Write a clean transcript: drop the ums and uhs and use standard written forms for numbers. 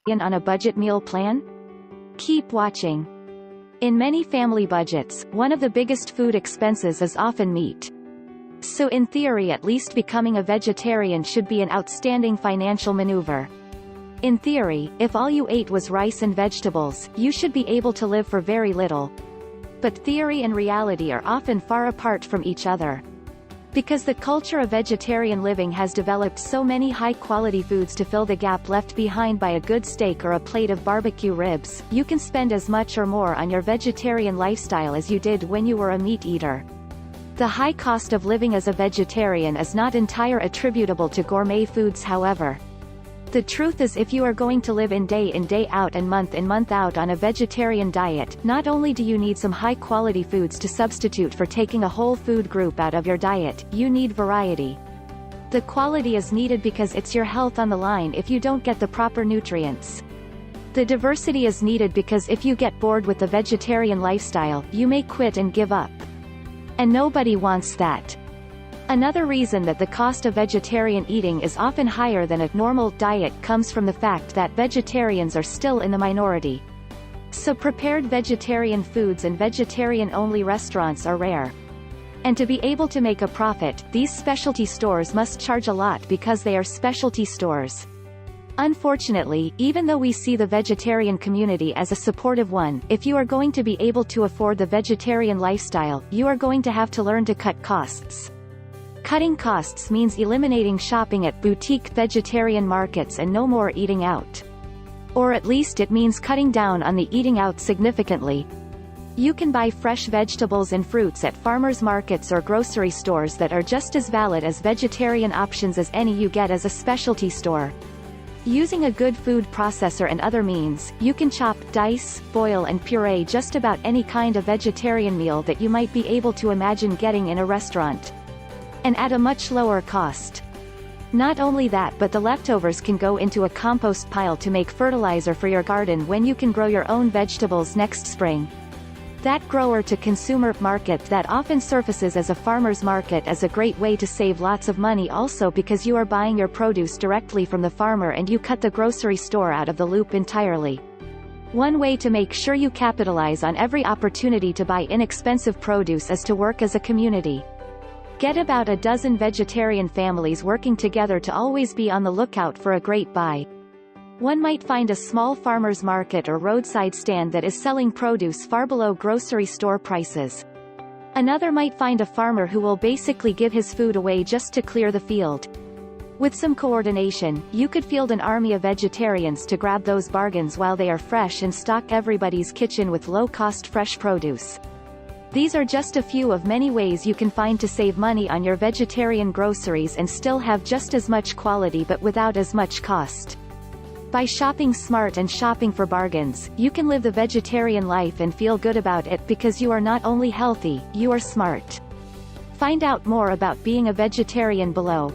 on a budget meal plan? Keep watching. In many family budgets, one of the biggest food expenses is often meat. So in theory, at least becoming a vegetarian should be an outstanding financial maneuver. In theory, if all you ate was rice and vegetables, you should be able to live for very little. But theory and reality are often far apart from each other. Because the culture of vegetarian living has developed so many high-quality foods to fill the gap left behind by a good steak or a plate of barbecue ribs, you can spend as much or more on your vegetarian lifestyle as you did when you were a meat eater. The high cost of living as a vegetarian is not entirely attributable to gourmet foods, however. The truth is, if you are going to live in day out and month out on a vegetarian diet, not only do you need some high-quality foods to substitute for taking a whole food group out of your diet, you need variety. The quality is needed because it's your health on the line if you don't get the proper nutrients. The diversity is needed because if you get bored with the vegetarian lifestyle, you may quit and give up. And nobody wants that. Another reason that the cost of vegetarian eating is often higher than a normal diet comes from the fact that vegetarians are still in the minority. So prepared vegetarian foods and vegetarian-only restaurants are rare. And to be able to make a profit, these specialty stores must charge a lot because they are specialty stores. Unfortunately, even though we see the vegetarian community as a supportive one, if you are going to be able to afford the vegetarian lifestyle, you are going to have to learn to cut costs. Cutting costs means eliminating shopping at boutique vegetarian markets and no more eating out. Or at least it means cutting down on the eating out significantly. You can buy fresh vegetables and fruits at farmers markets or grocery stores that are just as valid as vegetarian options as any you get as a specialty store. Using a good food processor and other means, you can chop, dice, boil and puree just about any kind of vegetarian meal that you might be able to imagine getting in a restaurant. And at a much lower cost. Not only that, but the leftovers can go into a compost pile to make fertilizer for your garden when you can grow your own vegetables next spring. That grower-to-consumer market that often surfaces as a farmer's market is a great way to save lots of money also because you are buying your produce directly from the farmer and you cut the grocery store out of the loop entirely. One way to make sure you capitalize on every opportunity to buy inexpensive produce is to work as a community. Get about a dozen vegetarian families working together to always be on the lookout for a great buy. One might find a small farmer's market or roadside stand that is selling produce far below grocery store prices. Another might find a farmer who will basically give his food away just to clear the field. With some coordination, you could field an army of vegetarians to grab those bargains while they are fresh and stock everybody's kitchen with low-cost fresh produce. These are just a few of many ways you can find to save money on your vegetarian groceries and still have just as much quality but without as much cost. By shopping smart and shopping for bargains, you can live the vegetarian life and feel good about it because you are not only healthy, you are smart. Find out more about being a vegetarian below.